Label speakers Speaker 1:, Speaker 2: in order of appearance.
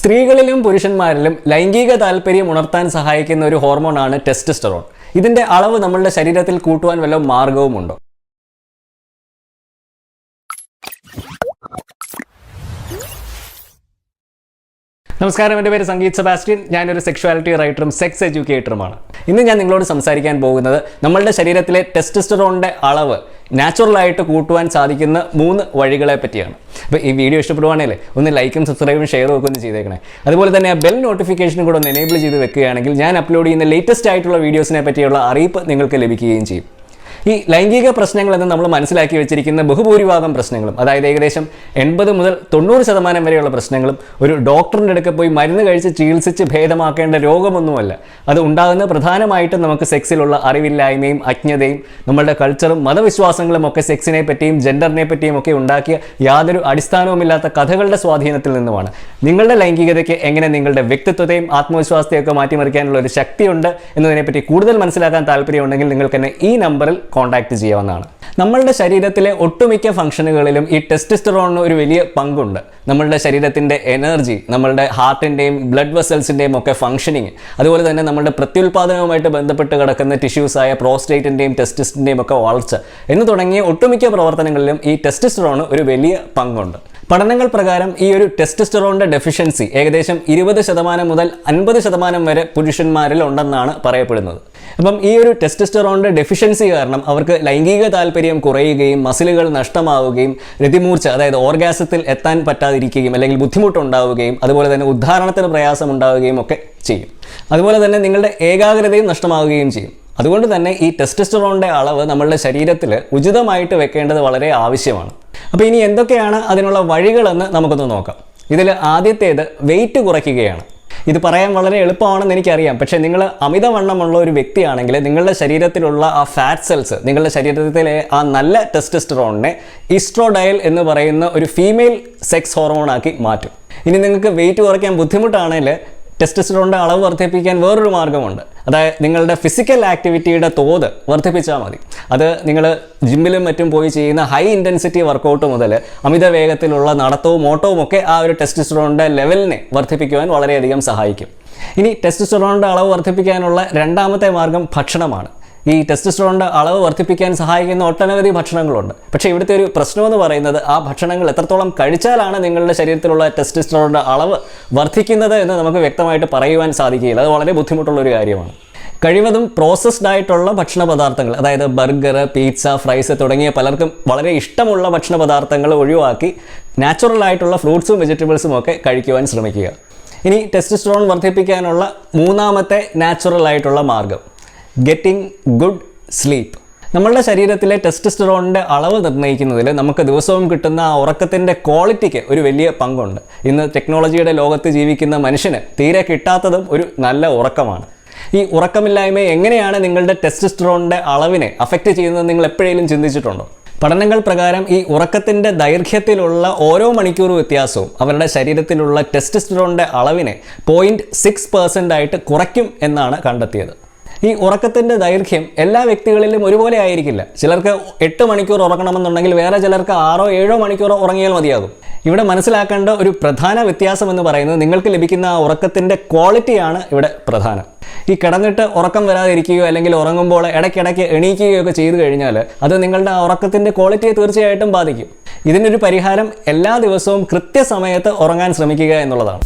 Speaker 1: സ്ത്രീകളിലും പുരുഷന്മാരിലും ലൈംഗിക താല്പര്യം ഉണർത്താൻ സഹായിക്കുന്ന ഒരു ഹോർമോണാണ് ടെസ്റ്റോസ്റ്ററോൺ. ഇതിന്റെ അളവ് നമ്മളുടെ ശരീരത്തിൽ കൂട്ടുവാൻ വല്ല മാർഗവുമുണ്ടോ? നമസ്കാരം, എൻ്റെ പേര് സംഗീത് സെബാസ്റ്റ്യൻ. ഞാനൊരു സെക്ഷുവാലിറ്റി റൈറ്ററും സെക്സ് എഡ്യൂക്കേറ്ററുമാണ്. ഇന്ന് ഞാൻ നിങ്ങളോട് സംസാരിക്കാൻ പോകുന്നത് നമ്മളുടെ ശരീരത്തിലെ ടെസ്റ്റോസ്റ്ററോണിൻ്റെ അളവ് നാച്ചുറലായിട്ട് കൂട്ടുവാൻ സാധിക്കുന്ന 3 വഴികളെ പറ്റിയാണ്. അപ്പോൾ ഈ വീഡിയോ ഇഷ്ടപ്പെടുവാണെങ്കിൽ ഒന്ന് ലൈക്കും സബ്സ്ക്രൈബും ഷെയറും ഒക്കെ ഒന്ന് ചെയ്തേക്കണേ. അതുപോലെ തന്നെ ആ ബെൽ നോട്ടിഫിക്കേഷനും കൂടെ ഒന്ന് എനേബിൾ ചെയ്ത് വെക്കുകയാണെങ്കിൽ ഞാൻ അപ്ലോഡ് ചെയ്യുന്ന ലേറ്റസ്റ്റ് ആയിട്ടുള്ള വീഡിയോസിനെ പറ്റിയുള്ള അറിയിപ്പ് നിങ്ങൾക്ക് ലഭിക്കുകയും ചെയ്യും. ഈ ലൈംഗിക പ്രശ്നങ്ങളെന്ന് നമ്മൾ മനസ്സിലാക്കി വെച്ചിരിക്കുന്ന ബഹുഭൂരിഭാഗം പ്രശ്നങ്ങളും, അതായത് ഏകദേശം 80 മുതൽ 90% വരെയുള്ള പ്രശ്നങ്ങളും ഒരു ഡോക്ടറിൻ്റെ അടുക്ക പോയി മരുന്ന് കഴിച്ച് ചികിത്സിച്ച് ഭേദമാക്കേണ്ട രോഗമൊന്നുമല്ല. അത് ഉണ്ടാകുന്ന പ്രധാനമായിട്ടും നമുക്ക് സെക്സിലുള്ള അറിവില്ലായ്മയും അജ്ഞതയും നമ്മളുടെ കൾച്ചറും മതവിശ്വാസങ്ങളും ഒക്കെ സെക്സിനെ പറ്റിയും ജെൻഡറിനെ പറ്റിയും ഒക്കെ ഉണ്ടാക്കിയ യാതൊരു അടിസ്ഥാനവുമില്ലാത്ത കഥകളുടെ സ്വാധീനത്തിൽ നിന്നുമാണ്. നിങ്ങളുടെ ലൈംഗികതയ്ക്ക് എങ്ങനെ നിങ്ങളുടെ വ്യക്തിത്വത്തെയും ആത്മവിശ്വാസത്തെയും ഒക്കെ മാറ്റിമറിക്കാനുള്ള ഒരു ശക്തിയുണ്ട് എന്നതിനെപ്പറ്റി കൂടുതൽ മനസ്സിലാക്കാൻ താല്പര്യമുണ്ടെങ്കിൽ നിങ്ങൾക്ക് തന്നെ ഈ നമ്പറിൽ കോൺടാക്ട് ചെയ്യാവുന്നതാണ്. നമ്മളുടെ ശരീരത്തിലെ ഒട്ടുമിക്ക ഫംഗ്ഷനുകളിലും ഈ ടെസ്റ്റോസ്റ്ററോണിന് ഒരു വലിയ പങ്കുണ്ട്. നമ്മളുടെ ശരീരത്തിൻ്റെ എനർജി, നമ്മളുടെ ഹാർട്ടിൻ്റെയും ബ്ലഡ് വെസൽസിൻ്റെയും ഒക്കെ ഫംഗ്ഷനിങ്, അതുപോലെ തന്നെ നമ്മളുടെ പ്രത്യുൽപാദനവുമായിട്ട് ബന്ധപ്പെട്ട് കിടക്കുന്ന ടിഷ്യൂസായ പ്രോസ്റ്റേറ്റിൻ്റെയും ടെസ്റ്റിൻ്റെയും ഒക്കെ വളർച്ച എന്ന് തുടങ്ങിയ ഒട്ടുമിക്ക പ്രവർത്തനങ്ങളിലും ഈ ടെസ്റ്റോസ്റ്ററോണ് ഒരു വലിയ പങ്കുണ്ട്. പഠനങ്ങൾ പ്രകാരം ഈ ഒരു ടെസ്റ്റോസ്റ്ററോണിൻ്റെ ഡെഫിഷ്യൻസി ഏകദേശം 20% മുതൽ 50% വരെ പുരുഷന്മാരിൽ ഉണ്ടെന്നാണ് പറയപ്പെടുന്നത്. അപ്പം ഈ ഒരു ടെസ്റ്റോസ്റ്ററോണിൻ്റെ ഡെഫിഷ്യൻസി കാരണം അവർക്ക് ലൈംഗിക താല്പര്യം കുറയുകയും മസിലുകൾ നഷ്ടമാവുകയും രതിമൂർച്ച, അതായത് ഓർഗാസത്തിൽ എത്താൻ പറ്റാതിരിക്കുകയും അല്ലെങ്കിൽ ബുദ്ധിമുട്ടുണ്ടാവുകയും അതുപോലെ തന്നെ ഉദ്ധാരണത്തിന് പ്രയാസം ഉണ്ടാവുകയും ഒക്കെ ചെയ്യും. അതുപോലെ തന്നെ നിങ്ങളുടെ ഏകാഗ്രതയും നഷ്ടമാവുകയും ചെയ്യും. അതുകൊണ്ട് തന്നെ ഈ ടെസ്റ്റോസ്റ്ററോണിൻ്റെ അളവ് നമ്മളുടെ ശരീരത്തിൽ ഉചിതമായിട്ട് വെക്കേണ്ടത് വളരെ ആവശ്യമാണ്. അപ്പോൾ ഇനി എന്തൊക്കെയാണ് അതിനുള്ള വഴികളെന്ന് നമുക്കൊന്ന് നോക്കാം. ഇതിൽ ആദ്യത്തേത് വെയിറ്റ് കുറയ്ക്കുകയാണ്. ഇത് പറയാൻ വളരെ എളുപ്പമാണെന്ന് എനിക്കറിയാം, പക്ഷേ നിങ്ങൾ അമിതവണ്ണമുള്ള ഒരു വ്യക്തിയാണെങ്കിൽ നിങ്ങളുടെ ശരീരത്തിലുള്ള ആ ഫാറ്റ് സെൽസ് നിങ്ങളുടെ ശരീരത്തിലെ ആ നല്ല ടെസ്റ്റോസ്റ്ററോണിനെ ഈസ്ട്രോഡയൽ എന്ന് പറയുന്ന ഒരു ഫീമെയിൽ സെക്സ് ഹോർമോണാക്കി മാറ്റും. ഇനി നിങ്ങൾക്ക് വെയിറ്റ് കുറയ്ക്കാൻ ബുദ്ധിമുട്ടാണെങ്കിൽ ടെസ്റ്റോസ്റ്ററോണിൻ്റെ അളവ് വർദ്ധിപ്പിക്കാൻ വേറൊരു മാർഗ്ഗമുണ്ട്. അതായത് നിങ്ങളുടെ ഫിസിക്കൽ ആക്ടിവിറ്റിയുടെ തോത് വർദ്ധിപ്പിച്ചാൽ മതി. അത് നിങ്ങൾ ജിമ്മിലും മറ്റും പോയി ചെയ്യുന്ന ഹൈ ഇൻറ്റൻസിറ്റി വർക്കൗട്ട് മുതൽ അമിത വേഗത്തിലുള്ള നടത്തവും ഓട്ടവും ഒക്കെ ആ ഒരു ടെസ്റ്റോസ്റ്ററോണിൻ്റെ ലെവലിനെ വർദ്ധിപ്പിക്കുവാൻ വളരെയധികം സഹായിക്കും. ഇനി ടെസ്റ്റോസ്റ്ററോണിൻ്റെ അളവ് വർദ്ധിപ്പിക്കാനുള്ള രണ്ടാമത്തെ മാർഗ്ഗം ഭക്ഷണമാണ്. ഈ ടെസ്റ്റോസ്റ്ററോണിൻ്റെ അളവ് വർദ്ധിപ്പിക്കാൻ സഹായിക്കുന്ന ഒട്ടനവധി ഭക്ഷണങ്ങളുണ്ട്. പക്ഷേ ഇവിടുത്തെ ഒരു പ്രശ്നമെന്ന് പറയുന്നത് ആ ഭക്ഷണങ്ങൾ എത്രത്തോളം കഴിച്ചാലാണ് നിങ്ങളുടെ ശരീരത്തിലുള്ള ടെസ്റ്റോസ്റ്ററോണിൻ്റെ അളവ് വർദ്ധിക്കുന്നത് എന്ന് നമുക്ക് വ്യക്തമായിട്ട് പറയുവാൻ സാധിക്കുകയില്ല. അത് വളരെ ബുദ്ധിമുട്ടുള്ളൊരു കാര്യമാണ്. കഴിവതും പ്രോസസ്ഡ് ആയിട്ടുള്ള ഭക്ഷണ പദാർത്ഥങ്ങൾ, അതായത് ബർഗർ, പിസ്സ, ഫ്രൈസ് തുടങ്ങിയ പലർക്കും വളരെ ഇഷ്ടമുള്ള ഭക്ഷണ പദാർത്ഥങ്ങൾ ഒഴിവാക്കി നാച്ചുറൽ ആയിട്ടുള്ള ഫ്രൂട്ട്സും വെജിറ്റബിൾസും ഒക്കെ കഴിക്കുവാൻ ശ്രമിക്കുക. ഇനി ടെസ്റ്റോസ്റ്ററോൺ വർദ്ധിപ്പിക്കാനുള്ള മൂന്നാമത്തെ നാച്ചുറൽ ആയിട്ടുള്ള മാർഗ്ഗം ഗെറ്റിംഗ് ഗുഡ് സ്ലീപ്പ്. നമ്മളുടെ ശരീരത്തിലെ ടെസ്റ്റോസ്റ്ററോണിൻ്റെ അളവ് നിർണ്ണയിക്കുന്നതിൽ നമുക്ക് ദിവസവും കിട്ടുന്ന ആ ഉറക്കത്തിൻ്റെ ക്വാളിറ്റിക്ക് ഒരു വലിയ പങ്കുണ്ട്. ഇന്ന് ടെക്നോളജിയുടെ ലോകത്ത് ജീവിക്കുന്ന മനുഷ്യന് തീരെ കിട്ടാത്തതും ഒരു നല്ല ഉറക്കമാണ്. ഈ ഉറക്കമില്ലായ്മ എങ്ങനെയാണ് നിങ്ങളുടെ ടെസ്റ്റോസ്റ്ററോണിൻ്റെ അളവിനെ അഫക്റ്റ് ചെയ്യുന്നത് നിങ്ങൾ എപ്പോഴെങ്കിലും ചിന്തിച്ചിട്ടുണ്ടോ? പഠനങ്ങൾ പ്രകാരം ഈ ഉറക്കത്തിൻ്റെ ദൈർഘ്യത്തിലുള്ള ഓരോ മണിക്കൂർ വ്യത്യാസവും അവരുടെ ശരീരത്തിലുള്ള ടെസ്റ്റോസ്റ്ററോണിൻ്റെ അളവിനെ 0.6% ആയിട്ട് കുറയ്ക്കും എന്നാണ് കണ്ടെത്തിയത്. ഈ ഉറക്കത്തിൻ്റെ ദൈർഘ്യം എല്ലാ വ്യക്തികളിലും ഒരുപോലെ ആയിരിക്കില്ല. ചിലർക്ക് 8 മണിക്കൂർ ഉറങ്ങണമെന്നുണ്ടെങ്കിൽ വേറെ ചിലർക്ക് 6-7 മണിക്കൂർ ഉറങ്ങിയാൽ മതിയാകും. ഇവിടെ മനസ്സിലാക്കേണ്ട ഒരു പ്രധാന വ്യത്യാസം എന്ന് പറയുന്നത് നിങ്ങൾക്ക് ലഭിക്കുന്ന ആ ഉറക്കത്തിൻ്റെ ക്വാളിറ്റിയാണ് ഇവിടെ പ്രധാനം. ഈ കിടന്നിട്ട് ഉറക്കം വരാതിരിക്കുകയോ അല്ലെങ്കിൽ ഉറങ്ങുമ്പോൾ ഇടയ്ക്കിടയ്ക്ക് എണീക്കുകയോ ഒക്കെ ചെയ്തു കഴിഞ്ഞാൽ അത് നിങ്ങളുടെ ആ ഉറക്കത്തിൻ്റെ ക്വാളിറ്റിയെ തീർച്ചയായിട്ടും ബാധിക്കും. ഇതിനൊരു പരിഹാരം എല്ലാ ദിവസവും കൃത്യസമയത്ത് ഉറങ്ങാൻ ശ്രമിക്കുക എന്നുള്ളതാണ്.